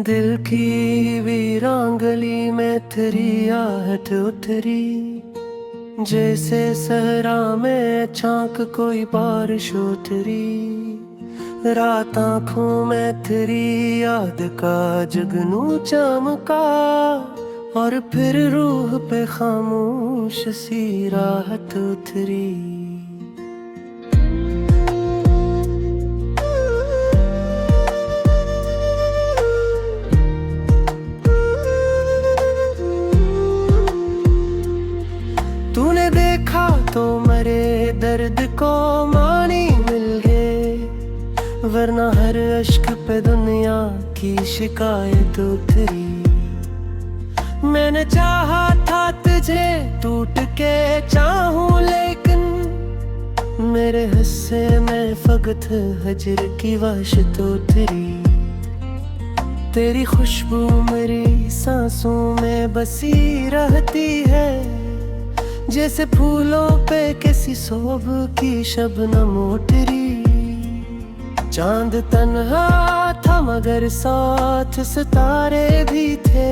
दिल की वीरांगली में तेरी आहट उतरी, जैसे सहरा में चाक कोई बारिश उतरी। रात आँखों में तेरी याद का जुगनू चमका, और फिर रूह पे खामोश सी राहत उतरी। तूने देखा तो मेरे दर्द को मानी मिल गए, वरना हर अश्क पे दुनिया की शिकायत उतरी। मैंने चाहा था तुझे टूट के चाहूं, लेकिन मेरे हिस्से में फकत हजर की वहशत उतरी। तेरी खुशबू मेरी सांसों में बसी रहती है, जैसे फूलों पे किसी सोब की शबनम उतरी। चांद तन्हा था मगर साथ सितारे भी थे,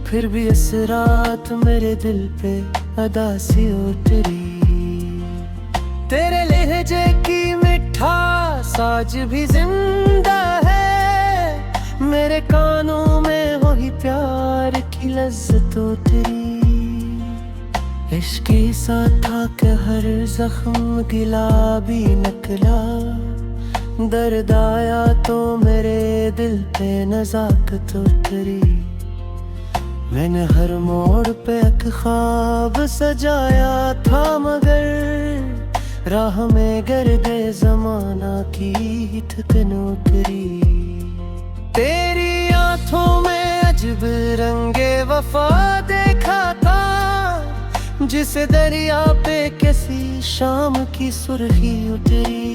फिर भी इस रात मेरे दिल पे अदासी उतरी। तेरे लहजे की मिठास आज भी जिंदा है, मेरे कानों में वही प्यार की लज्जत उतरी। इश्क सा था कि हर जख्म गिला भी निकला, दर्द आया तो मेरे दिल पे नजाकत उतरी। मैंने हर मोड़ पे एक ख्वाब सजाया था, मगर राह में गर्दे जमाना की थकन उतरी। तेरी आंखों में अजब रंगे वफा देखा था, जिसे दरिया पे किसी शाम की सुर्खी उतरी।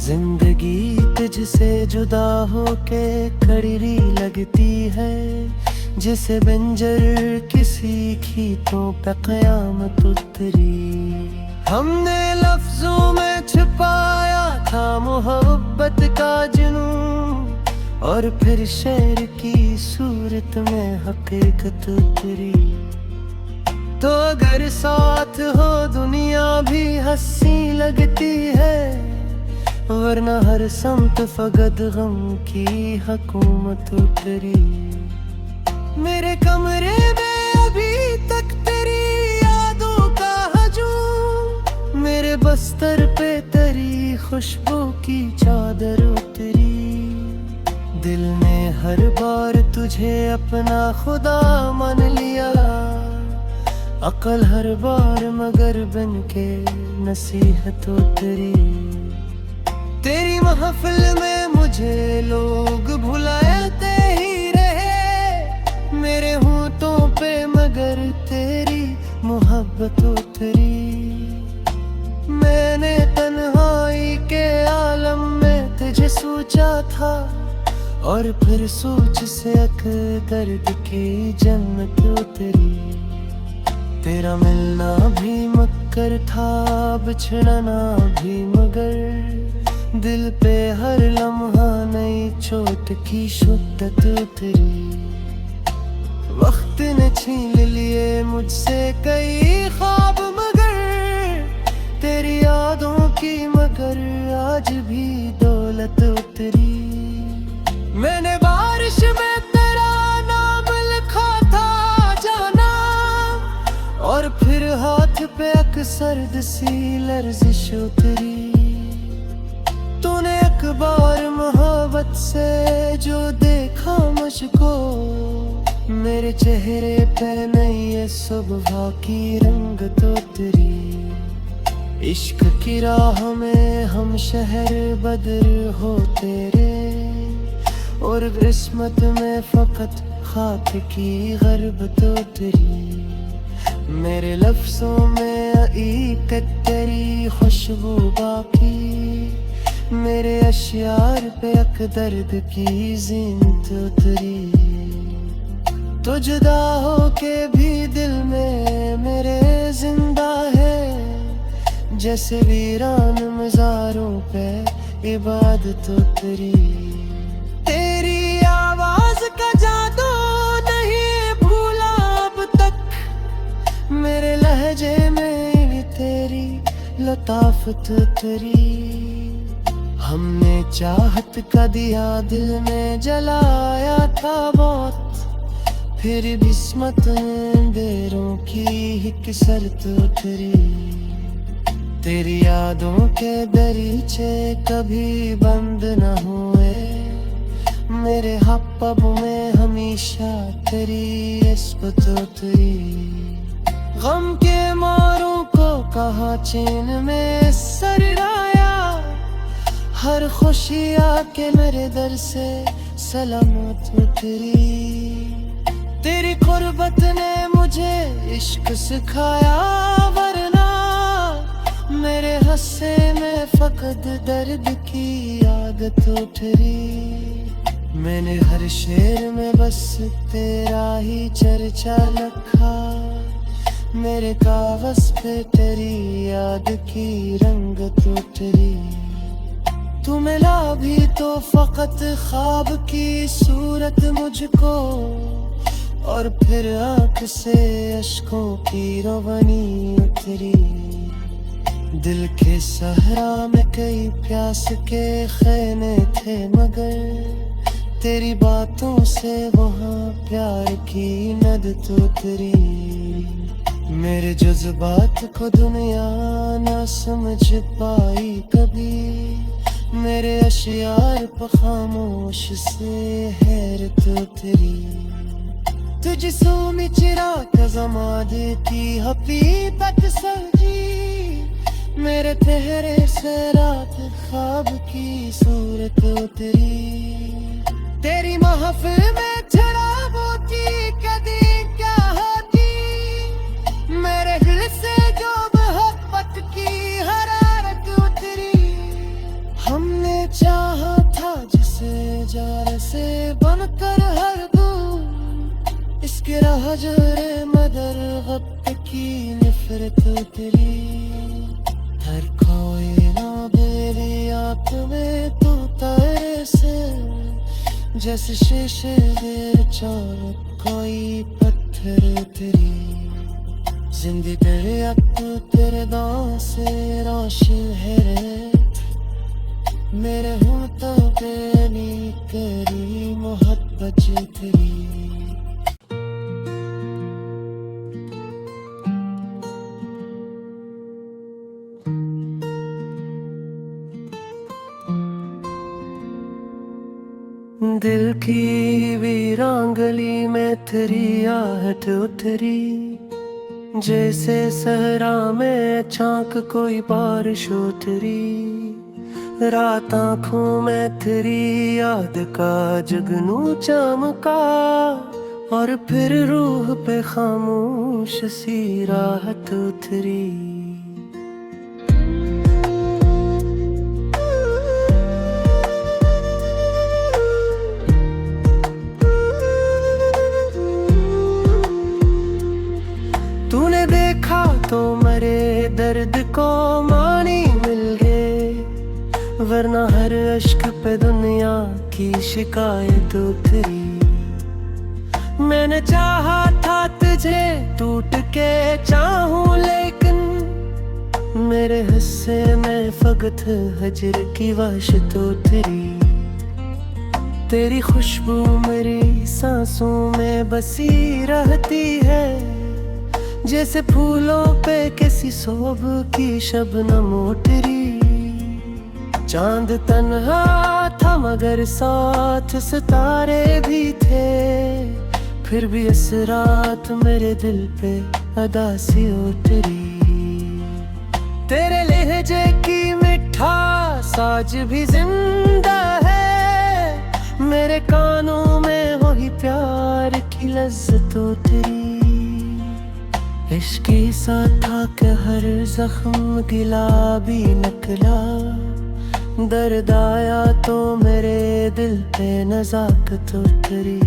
जिंदगी तुझसे जुदा होके कड़वी लगती है, जिसे बंजर किसी खींचों पे कयामत उतरी। हमने लफ्जों में छिपाया था मोहब्बत का जुनून, और फिर शेर की सूरत में हकीकत उतरी। तो अगर साथ हो दुनिया भी हंसी लगती है, वरना हर समत फगद गम की हुकूमत उतरी। मेरे कमरे में अभी तक तेरी यादों का हजूम, मेरे बस्तर पे तेरी खुशबू की चादर उतरी। दिल ने हर बार तुझे अपना खुदा मान लिया, अकल हर बार मगर बन के नसीहत उतरी। तेरी महफिल में मुझे लोग भुलाते ही रहे, मेरे होंठों पे मगर तेरी मोहब्बत उतरी। मैंने तन्हाई के आलम में तुझे सोचा था, और फिर सोच से एक दर्द की जन्नत उतरी। तेरा मिलना भी मक्कर था, बिछड़ना भी, मगर दिल पे हर लम्हा नई चोट की शिद्दत उतरी। वक्त ने छीन लिए मुझसे कई ख्वाब, मगर तेरी यादों की मगर आज भी दौलत उतरी। मैंने बारिश में तेरा नाम लिखा था जाना, और फिर हाथ पे एक सर्द सी लर्जिश उतरी। तूने एक बार मोहब्बत से जो देखा मुझको, मेरे चेहरे पे नई सुबह की रंगत उतरी। इश्क की राह में हम शहर बदर हो तेरे, और किस्मत में फकत खाक की गरबत उतरी। मेरे लफ्जों में एक तेरी खुशबू बाकी, मेरे अशियार पे एक दर्द की ज़ीनत उतरी। तो जुदा हो के भी दिल में मेरे जिंदा है, जैसे वीरान मज़ारों पे इबादत उतरी। तेरी का जादू नहीं भूला अब तक, मेरे लहजे में तेरी लताफत तेरी। हमने चाहत का दिया दिल में जलाया था बहुत, फिर भी किस्मत अंधेरों की ही कसरत उतरी। तेरी यादों के दरीचे कभी बंद न हुए, मेरे हब में हमेशा तेरी इस्मत उतरी। गम के मारों को कहा चैन में सरराया, हर खुशी आके मेरे दर से सलामत उतरी। तेरी कुर्बत ने मुझे इश्क सिखाया, वरना मेरे हस्से में फकत दर्द की आदत उतरी। मैंने हर शेर में बस तेरा ही चर्चा लिखा, मेरे कागज पे तेरी याद की रंगत उतरी। तू मिला भी तो फकत ख्वाब की सूरत मुझको, और फिर आँख से अश्कों की रोवनी उतरी। दिल के सहरा में कई प्यास के खैमे थे, मगर तेरी बातों से वहाँ प्यार की नदत उतरी। मेरे जज्बात को दुनिया ना समझ पाई कभी, मेरे अशियार पर खामोश से हैरत उतरी। तुझ सोमी चिराग जमा देती हकीकत सजी, मेरे चेहरे से रात ख्वाब की सूरत उतरी। तेरी महफिल में शराबों की कदी क्या होती, मेरे दिल से जो मोहब्बत की हरारत उतरी। हमने चाहा था जिसे जार से बनकर हर दूर, इसके राह जरे मदर वक्त की नफरत उतरी। हर कोई ना मेरी आँख में तू तारे से, जैसे शीशे दे चार कोई पत्थर उतरी। जिंदगी तेरे अब तेरे दांव से रोशन है रेत, मेरे होठों पे नी तेरी मोहब्बत तेरी। दिल की वीरांगली में तेरी आहट उतरी, जैसे सहरा में चाक कोई बारिश उतरी। रात आँखों में तेरी याद का जगनू चमका, और फिर रूह पे खामोश सी राहत उतरी। तूने देखा तो मेरे दर्द को मानी मिल गए, वरना हर अश्क पे दुनिया की शिकायत उतरी। मैंने चाहा था तुझे टूट के चाहूं, लेकिन मेरे हिस्से में फकत हजर की वहशत उतरी। तेरी खुशबू मेरी सांसों में बसी रहती है, जैसे फूलों पे किसी सोब की शबनम उतरी। चांद तन्हा था मगर साथ सितारे भी थे, फिर भी इस रात मेरे दिल पे अदासी उतरी। तेरे लहजे की मिठास आज भी जिंदा है, मेरे कानों में वही प्यार की लज्जत उतरी। इश्क सा था कि हर जख्म गिला भी निकला, दर्द आया तो मेरे दिल पे नजाकत उतरी।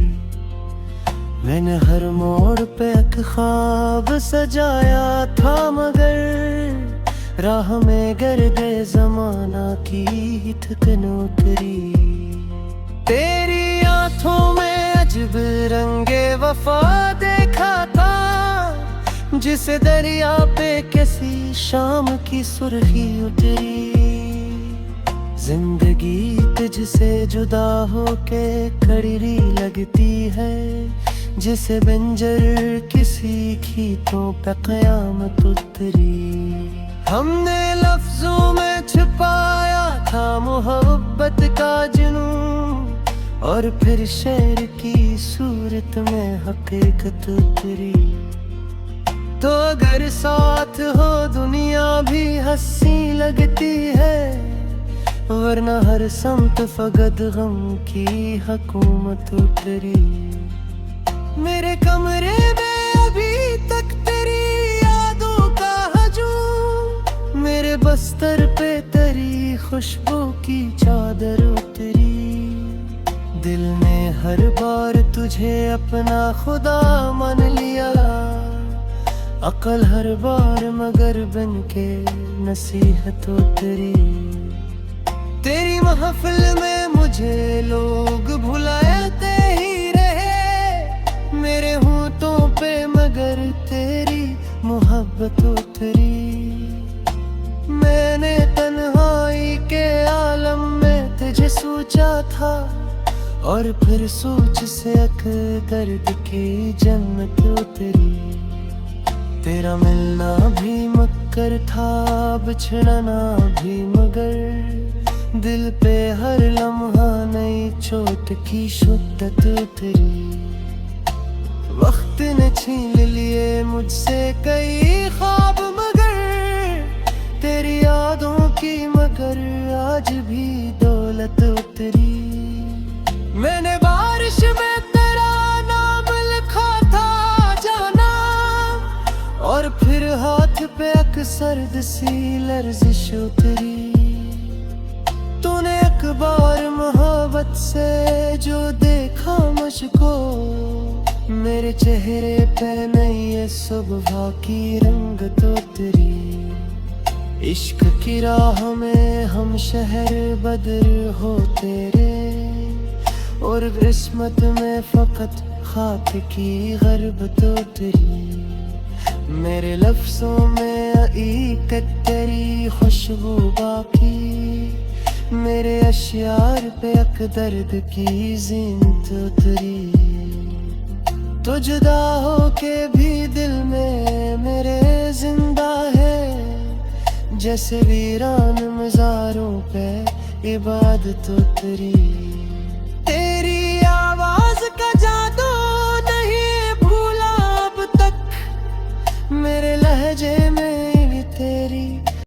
मैंने हर मोड़ पे एक ख्वाब सजाया था, मगर राह में गर्दे जमाना की थकन उतरी। तेरी आँख होठों में अजब रंगे वफा देखा था, जिसे दरिया पे किसी शाम की सुर्खी उतरी। जिंदगी तुझसे जुदा होके कड़वी लगती है, जिसे बंजर किसी गीतों पे क़यामत उतरी। हमने लफ्जों में छुपाया था मोहब्बत का जुनून, और फिर शेर की सूरत में हकीकत उतरी। तो अगर साथ हो दुनिया भी हंसी लगती है, वरना हर समत फकत गम की हुकूमत उतरी। मेरे कमरे में अभी तक तेरी यादों का हजूम, मेरे बस्तर पे तेरी खुशबू की चादर उतरी। दिल ने हर बार तुझे अपना खुदा मान लिया, अकल हर बार मगर बन के नसीहत उतरी। तेरी महफिल में मुझे लोग भुलाते ही रहे, मेरे होठों पे मगर तेरी मोहब्बत उतरी। मैंने तन्हाई के आलम में तुझे सोचा था, और फिर सोच से अक दर्द की जन्नत उतरी। तेरा मिलना भी मक्कर था, बिछड़ना भी मगर दिल पे हर लम्हा नई चोट की शिद्दत उतरी। वक्त ने छीन लिए मुझसे कई ख्वाब, मगर तेरी यादों की मगर आज भी दौलत उतरी। मैंने बारिश में तेरा नाम लिखा था जाना, और फिर हाथ पे एक सर्द सी लर्जिश उतरी। तूने एक बार मोहब्बत से जो देखा मुझको, मेरे चेहरे पे नई सुबह की रंगत उतरी। इश्क की राह में हम शहर बदर हो तेरे, और किस्मत में फकत खाक की गरबत उतरी। मेरे लफ्जों में हकीकत तेरी खुशबू बाकी, मेरे अशियार पे एक दर्द की ज़ीनत उतरी। तो जुदा हो के भी दिल में मेरे जिंदा है, जैसे वीरान मज़ारों पे इबादत उतरी। तेरी आवाज का जादू नहीं भूला अब तक, मेरे लहजे